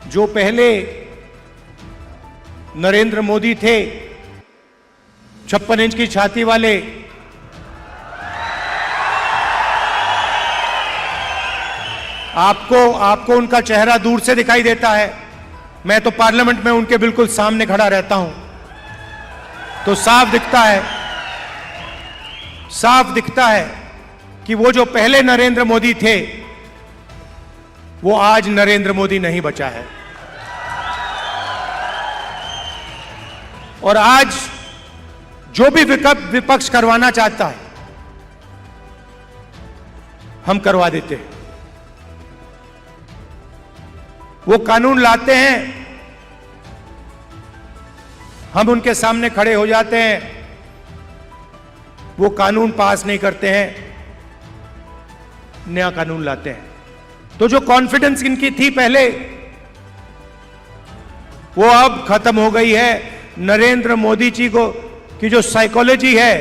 जो पहले नरेंद्र मोदी थे 56 इंच की छाती वाले, आपको उनका चेहरा दूर से दिखाई देता है। मैं तो पार्लियामेंट में उनके बिल्कुल सामने खड़ा रहता हूं, तो साफ दिखता है कि वो जो पहले नरेंद्र मोदी थे वो आज नरेंद्र मोदी नहीं बचा है। और आज जो भी विपक्ष करवाना चाहता है हम करवा देते हैं। वो कानून लाते हैं, हम उनके सामने खड़े हो जाते हैं, वो कानून पास नहीं करते हैं, नया कानून लाते हैं। तो जो कॉन्फिडेंस इनकी थी पहले वो अब खत्म हो गई है। नरेंद्र मोदी जी को की जो साइकोलॉजी है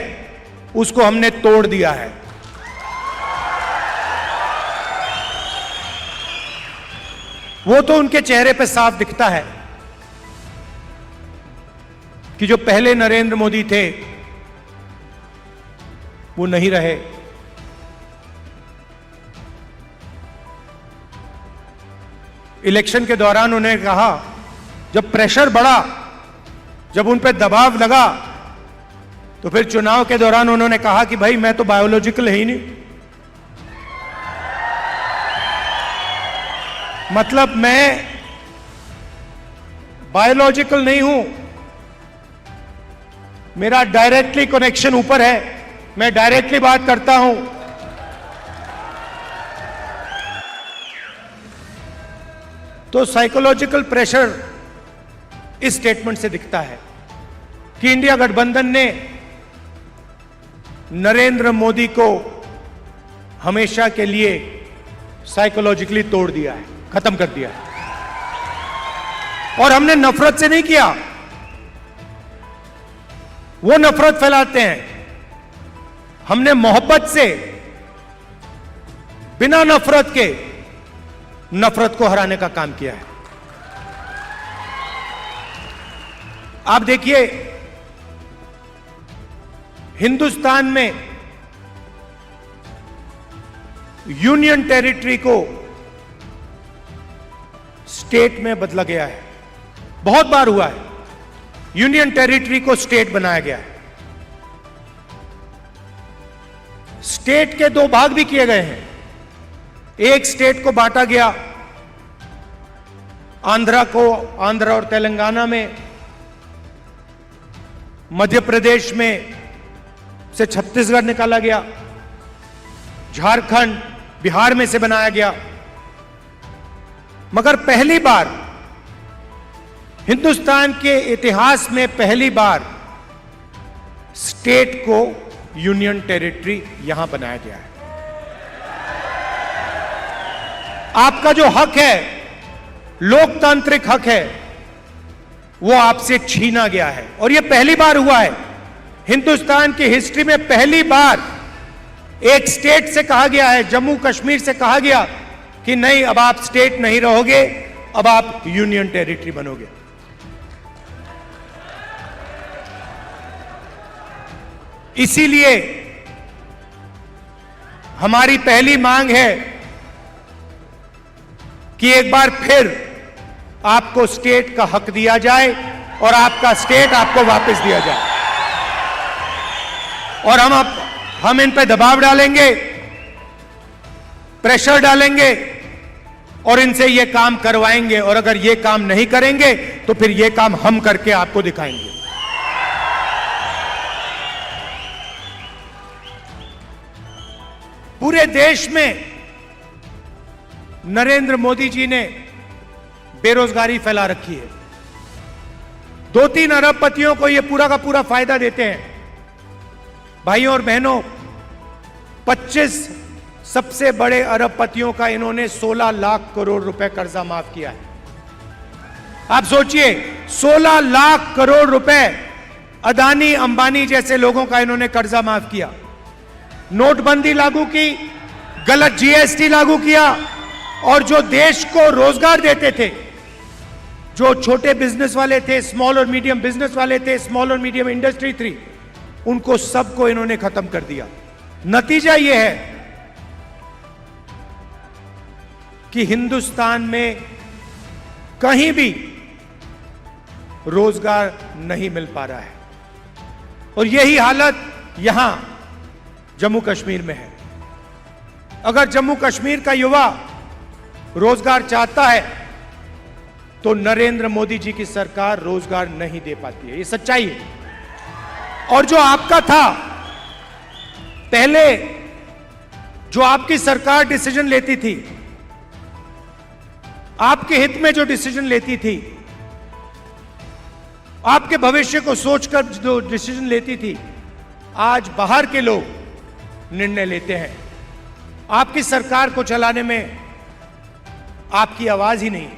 उसको हमने तोड़ दिया है। वो तो उनके चेहरे पे साफ दिखता है कि जो पहले नरेंद्र मोदी थे वो नहीं रहे। इलेक्शन के दौरान उन्हें कहा, जब प्रेशर बढ़ा, जब उन पे दबाव लगा, तो फिर चुनाव के दौरान उन्होंने कहा कि भाई मैं तो बायोलॉजिकल है ही नहीं, मतलब मैं बायोलॉजिकल नहीं हूं, मेरा डायरेक्टली कनेक्शन ऊपर है, मैं डायरेक्टली बात करता हूं। तो साइकोलॉजिकल प्रेशर इस स्टेटमेंट से दिखता है कि इंडिया गठबंधन ने नरेंद्र मोदी को हमेशा के लिए साइकोलॉजिकली तोड़ दिया है, खत्म कर दिया है। और हमने नफरत से नहीं किया, वो नफरत फैलाते हैं, हमने मोहब्बत से, बिना नफरत के नफरत को हराने का काम किया है। आप देखिए, हिंदुस्तान में यूनियन टेरिटरी को स्टेट में बदला गया है, बहुत बार हुआ है। यूनियन टेरिटरी को स्टेट बनाया गया है। स्टेट के दो भाग भी किए गए हैं। एक स्टेट को बांटा गया आंध्र और तेलंगाना में, मध्य प्रदेश में से छत्तीसगढ़ निकाला गया, झारखंड बिहार में से बनाया गया। मगर पहली बार हिंदुस्तान के इतिहास में पहली बार स्टेट को यूनियन टेरिटरी यहां बनाया गया है। आपका जो हक है, लोकतांत्रिक हक है, वो आपसे छीना गया है। और यह पहली बार हुआ है हिंदुस्तान की हिस्ट्री में, पहली बार एक स्टेट से कहा गया है, जम्मू कश्मीर से कहा गया कि नहीं, अब आप स्टेट नहीं रहोगे, अब आप यूनियन टेरिटरी बनोगे। इसीलिए हमारी पहली मांग है कि एक बार फिर आपको स्टेट का हक दिया जाए और आपका स्टेट आपको वापस दिया जाए। और हम इन पे दबाव डालेंगे, प्रेशर डालेंगे और इनसे ये काम करवाएंगे। और अगर ये काम नहीं करेंगे तो फिर ये काम हम करके आपको दिखाएंगे। पूरे देश में नरेंद्र मोदी जी ने बेरोजगारी फैला रखी है। 2-3 अरबपतियों को यह पूरा का पूरा फायदा देते हैं। भाइयों और बहनों, 25 सबसे बड़े अरबपतियों का इन्होंने 16 लाख करोड़ रुपए कर्जा माफ किया है। आप सोचिए, 16 लाख करोड़ रुपए अदानी अंबानी जैसे लोगों का इन्होंने कर्जा माफ किया। नोटबंदी लागू की, गलत जीएसटी लागू किया, और जो देश को रोजगार देते थे जो छोटे बिजनेस वाले थे, स्मॉल और मीडियम बिजनेस वाले थे, स्मॉल और मीडियम इंडस्ट्री थी, उनको सबको इन्होंने खत्म कर दिया। नतीजा यह है कि हिंदुस्तान में कहीं भी रोजगार नहीं मिल पा रहा है और यही हालत यहां जम्मू कश्मीर में है। अगर जम्मू कश्मीर का युवा रोजगार चाहता है तो नरेंद्र मोदी जी की सरकार रोजगार नहीं दे पाती है, ये सच्चाई है। और जो आपका था पहले, जो आपकी सरकार डिसीजन लेती थी, आपके हित में जो डिसीजन लेती थी, आपके भविष्य को सोचकर जो डिसीजन लेती थी, आज बाहर के लोग निर्णय लेते हैं। आपकी सरकार को चलाने में आपकी आवाज ही नहीं।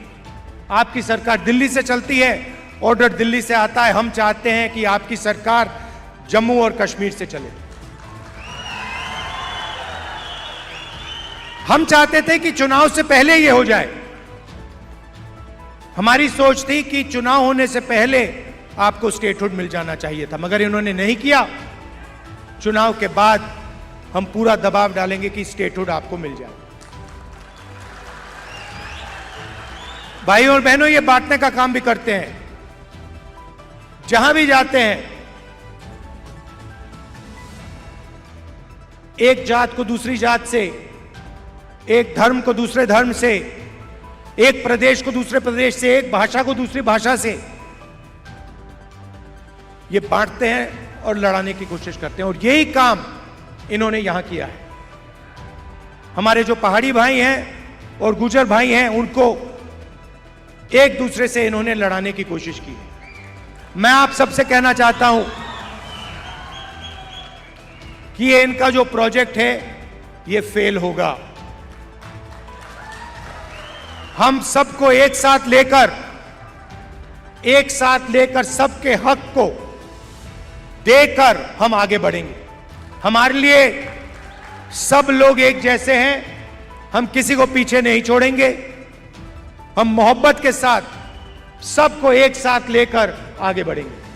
आपकी सरकार दिल्ली से चलती है, ऑर्डर दिल्ली से आता है। हम चाहते हैं कि आपकी सरकार जम्मू और कश्मीर से चले। हम चाहते थे कि चुनाव से पहले यह हो जाए। हमारी सोच थी कि चुनाव होने से पहले आपको स्टेटहुड मिल जाना चाहिए था, मगर इन्होंने नहीं किया। चुनाव के बाद हम पूरा दबाव डालेंगे कि स्टेटहुड आपको मिल जाए। भाइयों और बहनों, ये बांटने का काम भी करते हैं। जहां भी जाते हैं, एक जात को दूसरी जात से, एक धर्म को दूसरे धर्म से, एक प्रदेश को दूसरे प्रदेश से, एक भाषा को दूसरी भाषा से, ये बांटते हैं और लड़ाने की कोशिश करते हैं। और यही काम इन्होंने यहां किया है। हमारे जो पहाड़ी भाई हैं और गुर्जर भाई हैं, उनको एक दूसरे से इन्होंने लड़ाने की कोशिश की है। मैं आप सबसे कहना चाहता हूं कि ये इनका जो प्रोजेक्ट है, ये फेल होगा। हम सबको एक साथ लेकर सबके हक को देकर हम आगे बढ़ेंगे। हमारे लिए सब लोग एक जैसे हैं, हम किसी को पीछे नहीं छोड़ेंगे। हम मोहब्बत के साथ सबको एक साथ लेकर आगे बढ़ेंगे।